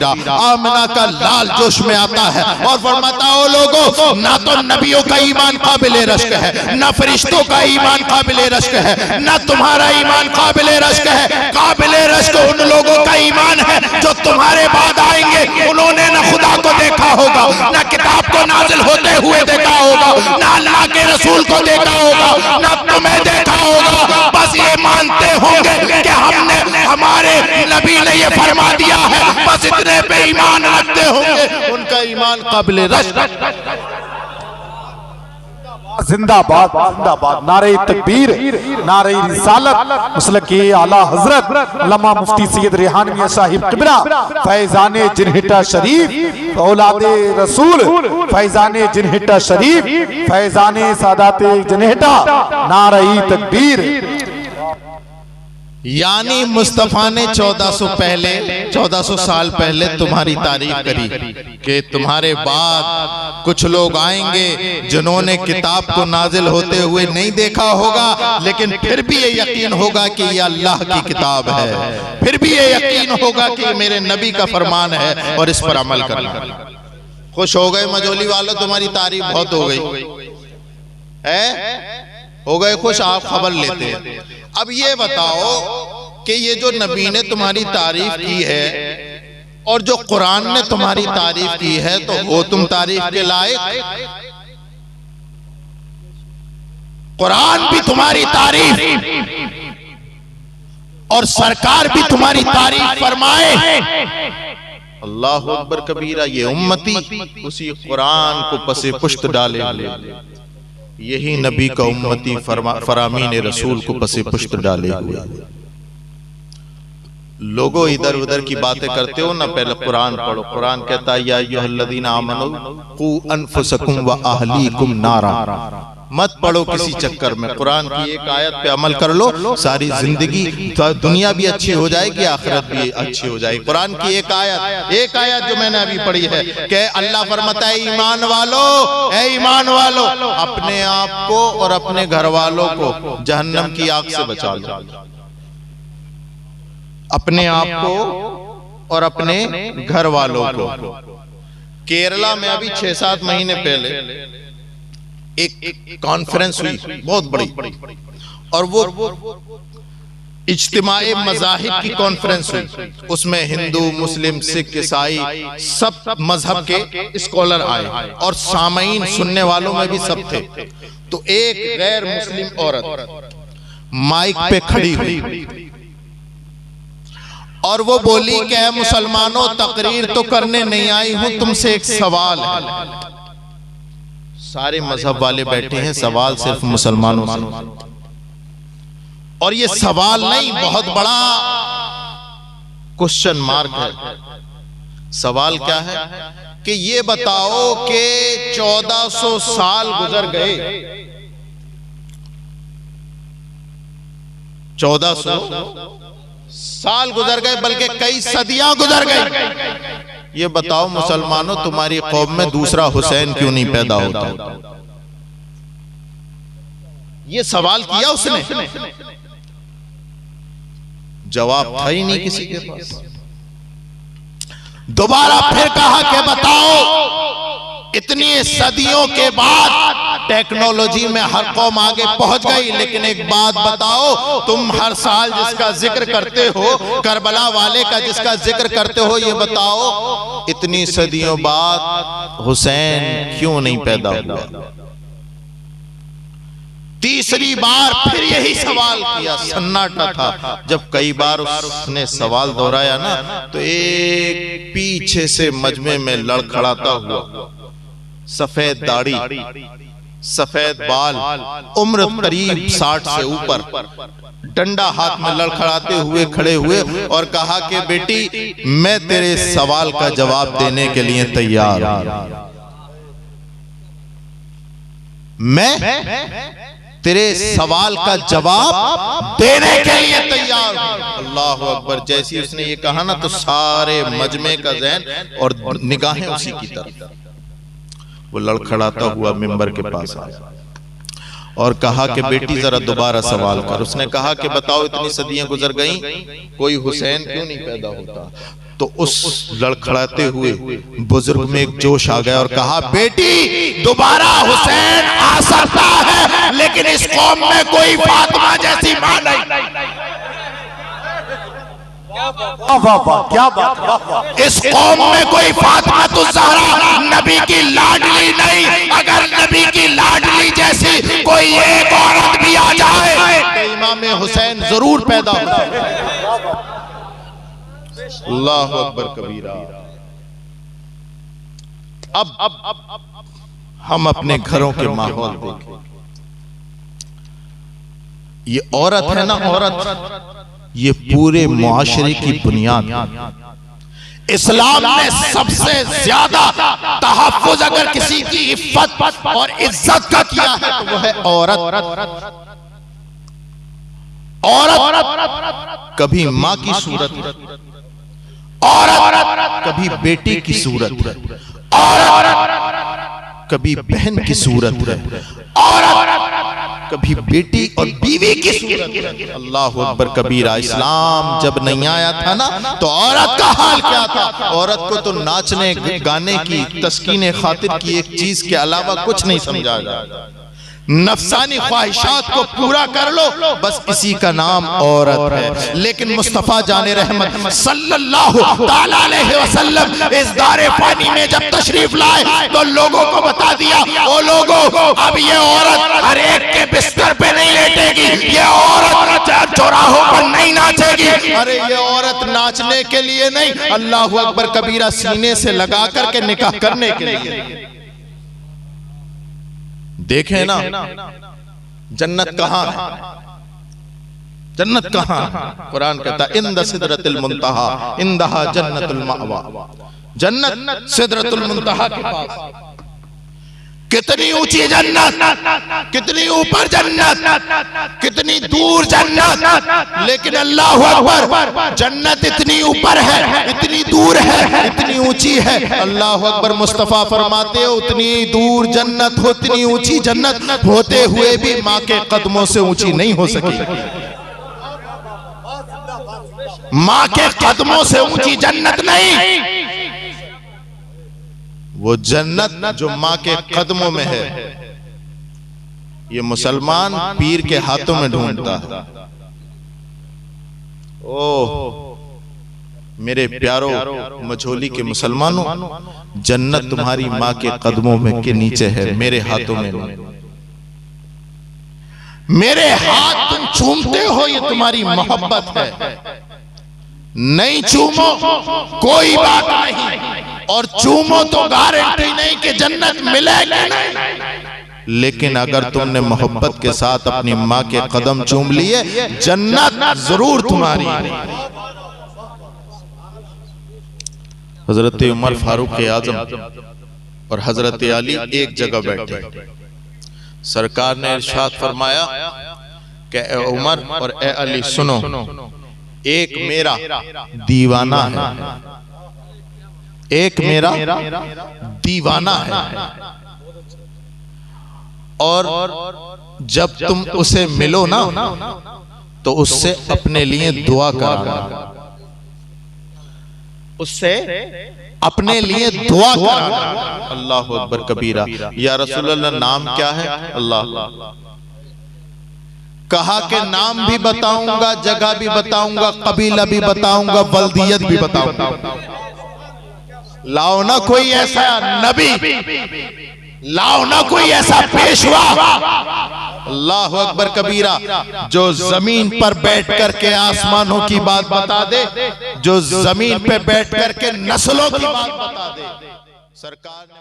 कबीरा। आमिना का लाल जोश में आता है और फरमाता है, ओ लोगों, ना तो नबियों का ईमान काबिले रश्क है, ना फरिश्तों का ईमान काबिले रश्क है, ना तुम्हारा ईमान काबिले रश्क है। काबिले रश्क उन लोगों का ईमान है जो तुम्हारे बाद आएंगे। उन्होंने ना खुदा को देखा होगा, ना किताब को नाजिल होते हुए देखा होगा, ना अल्लाह के रसूल को देखा होगा, ना तुम्हें देखा होगा। बस ये मानते होंगे कि हमने, हमारे नबी ने ये फरमा दिया है, बस इतने पे ईमान रखते होंगे। उनका ईमान काबिले रश्क। जिंदाबाद जिंदाबाद, नारे तकबीर, नारे रिसालत, मुसलके आला हजरत अल्लामा मुफ्ती सैयद रेहानवी साहिब किबरा, फैजाने जिनहिटा शरीफ, औलादे रसूल, फैजाने जिनहिटा शरीफ, फैजाने सादाते जिनहिटा, नारे तकबीर। यानी मुस्तफा ने 1400 साल पहले तुम्हारी तारीफ करी कि तुम्हारे बाद कुछ लोग आएंगे जिन्होंने किताब को नाजिल होते हुए नहीं देखा होगा, लेकिन फिर भी ये यकीन होगा कि ये अल्लाह की किताब है, फिर भी ये यकीन होगा कि मेरे नबी का फरमान है और इस पर अमल करना। खुश हो गए मजोली वालों, तुम्हारी तारीफ बहुत हो गई है, हो गए खुश, आप खबर लेते हैं। अब ये बताओ कि ये जो नबी ने तुम्हारी तारीफ की है और जो कुरान ने तुम्हारी तारीफ की है, तो वो तुम तारीफ के लायक? कुरान भी तुम्हारी तारीफ और सरकार भी तुम्हारी तारीफ फरमाए। अल्लाह अकबर कबीरा। ये उम्मती उसी कुरान को पसे पुश्त डाले, यही नबी का उम्मती फरामीन रसूल को पसे पुश्त डाले हुए। लोगों इधर उधर की बातें करते हो ना, पहले कुरान पढ़ो। कुरान कहता है, या अय्युहल्लज़ीना आमनू कू अनफुसकुम व अहलीकुम नारा। मत पढ़ो किसी चक्कर में, कुरान की एक आयत पे अमल कर लो, सारी जिंदगी, दुनिया भी अच्छी हो जाएगी, आखिरत भी अच्छी हो जाएगी। कुरान की एक आयत जो मैंने अभी पढ़ी है कि अल्लाह फरमाता है, ईमान वालों, ऐ ईमान वालों, अपने आप को और अपने घर वालों को जहन्नम की आग से बचा लो। अपने आप को और अपने घर वालों को। केरला में अभी 6-7 महीने पहले एक कॉन्फ्रेंस हुई बहुत बड़ी, और वो इज्तिमाए मज़ाहिब की कॉन्फ्रेंस हुई। उसमें हिंदू, मुस्लिम, सिख, ईसाई सब मजहब के स्कॉलर आए और सामईन सुनने वालों में भी सब थे। तो एक गैर मुस्लिम औरत माइक पे खड़ी हुई और वो बोली कि मुसलमानों, तकरीर तो करने नहीं आई हूं, तुमसे एक सवाल है। सारे मजहब वाले बैठे हैं, सवाल सिर्फ मुसलमानों से। और ये सवाल नहीं, बहुत बड़ा क्वेश्चन मार्क है। सवाल क्या है कि ये बताओ कि 1400 साल गुजर गए, 1400 साल गुजर गए, बल्कि कई सदियां गुजर गई। ये बताओ मुसलमानों, तुम्हारी कौम में दूसरा हुसैन क्यों नहीं पैदा होता? ये सवाल किया उसने, जवाब था ही नहीं किसी के पास। दोबारा फिर कहा कि बताओ, इतनी सदियों के बाद टेक्नोलॉजी में हर कौम आगे पहुंच गई, लेकिन एक बात बताओ, तुम हर साल जिसका जिक्र करते हो, करबला वाले का जिसका जिक्र करते हो, ये बताओ इतनी सदियों बाद हुसैन क्यों नहीं पैदा हुआ? तीसरी बार फिर यही सवाल किया, सन्नाटा था। जब कई बार उसने सवाल दोहराया ना, तो एक पीछे से मजमे में लड़खड़ाता हुआ, सफेद दाढ़ी, सफेद बाल, उम्र करीब 60 से ऊपर, डंडा हाथ में लड़खड़ाते हुए खड़े हुए और कहा कि बेटी, मैं तेरे सवाल का जवाब देने के लिए तैयार हूं। मैं तेरे सवाल का जवाब देने के लिए तैयार हूं। अल्लाह अकबर। जैसी उसने ये कहा ना, तो सारे मजमे का ज़हन और निगाहें उसी की तरफ। वो लड़खड़ाता हुआ मिंबर के पास आया और कहा कि बेटी जरा दोबारा सवाल कर। उसने कहा कि बताओ, इतनी सदियां गुजर गईं, कोई हुसैन क्यों नहीं पैदा होता? तो उस लड़खड़ाते हुए बुजुर्ग में एक जोश आ गया और कहा, बेटी दोबारा हुसैन आ सकता है, लेकिन इस कौम में कोई फातिमा जैसी मां नहीं। वाह वाह वाह, क्या बात, वाह वाह। इस कौम में कोई फातिमा तो ज़हरा नबी की लाडली नहीं। अगर नबी की लाडली जैसी कोई एक औरत भी आ जाए तो इमाम हुसैन जरूर पैदा हो जाए। अल्लाह अकबर कबीरा। अब हम अपने घरों के माहौल देखें। ये औरत है ना, औरत ये पूरे मुआशरे की बुनियाद। इस्लाम ने सबसे ज्यादा तहफ्फुज अगर किसी की इफ्फत और इज्जत का किया है तो वो है औरत। औरत कभी मां की सूरत, औरत कभी बेटी की सूरत, औरत कभी बहन की सूरत है, औरत कभी बेटी और बीवी की सूरत। अल्लाह अकबर कबीरा। इस्लाम जब नहीं आया था ना तो औरत का हाल क्या था? औरत को तो नाचने गाने की, तस्कीने खातिर की एक चीज के अलावा कुछ नहीं समझा जाता। नफसानी ख्वाहिशात को पूरा कर लो, बस इसी का नाम औरत है। लेकिन मुस्तफा जाने रहमत सल्लल्लाहु ताला अलैहि वसल्लम इस दारे फानी में जब तशरीफ लाए तो लोगों को बता दिया, ओ लोगों, अब ये औरत हर एक के बिस्तर पे नहीं लेटेगी, ये औरत चौराहों पर नहीं नाचेगी। अरे ये औरत नाचने के लिए नहीं, अल्लाहु अकबर कबीरा, सीने से लगा करके निकाह करने के लिए। देखें ना जन्नत कहां है, जन्नत कहां है? कुरान कहता है इंद सिदरतुल मुंतहा इंदहा जन्नतुल मावा। जन्नत सिदरतुल मुंतहा के पास। कितनी ऊंची जन्नत, कितनी ऊपर जन्नत, कितनी दूर जन्नत। लेकिन अल्लाहु अकबर, जन्नत इतनी ऊपर है, इतनी दूर है, इतनी ऊंची है। अल्लाहु अकबर। मुस्तफा फरमाते हो उतनी दूर जन्नत हो, उतनी ऊंची जन्नत होते हुए भी मां के कदमों से ऊंची नहीं हो सकी। मां के कदमों से ऊंची जन्नत नहीं। वो जन्नत जो मां के कदमों में है, ये मुसलमान पीर के हाथों में ढूंढता है। ओह मेरे प्यारो मझोली के मुसलमानों, जन्नत तुम्हारी मां के कदमों में के नीचे है, मेरे हाथों में नहीं। मेरे हाथ तुम चूमते हो, ये तुम्हारी मोहब्बत है। नहीं चूमो कोई बात नहीं, और चूमो तो गारंटी नहीं कि जन्नत मिलेगी नहीं। लेकिन अगर तुमने मोहब्बत के साथ अपनी मां के कदम चूम लिए, जन्नत जरूर तुम्हारी। हजरत उमर फारूक आजम और हजरत अली एक जगह बैठे। सरकार ने इरशाद फरमाया कि ए उमर और ए अली सुनो, एक मेरा दीवाना है, एक मेरा दीवाना है, और जब तुम उसे मिलो ना तो उससे अपने लिए दुआ करना, उससे अपने लिए दुआ करना। अल्लाह अकबर कबीरा। या रसूल अल्लाह नाम क्या है? अल्लाह। कहा कि नाम भी बताऊंगा, जगह भी बताऊंगा, कबीला भी बताऊंगा, बल्दियत भी बताऊंगा। लाओ ना कोई ऐसा नबी, लाओ ना कोई ऐसा पेशवा, अल्लाह अकबर कबीरा, जो जमीन पर बैठ करके आसमानों की बात बता दे, जो जमीन पे बैठ करके नस्लों की बात बता दे। सरकार ने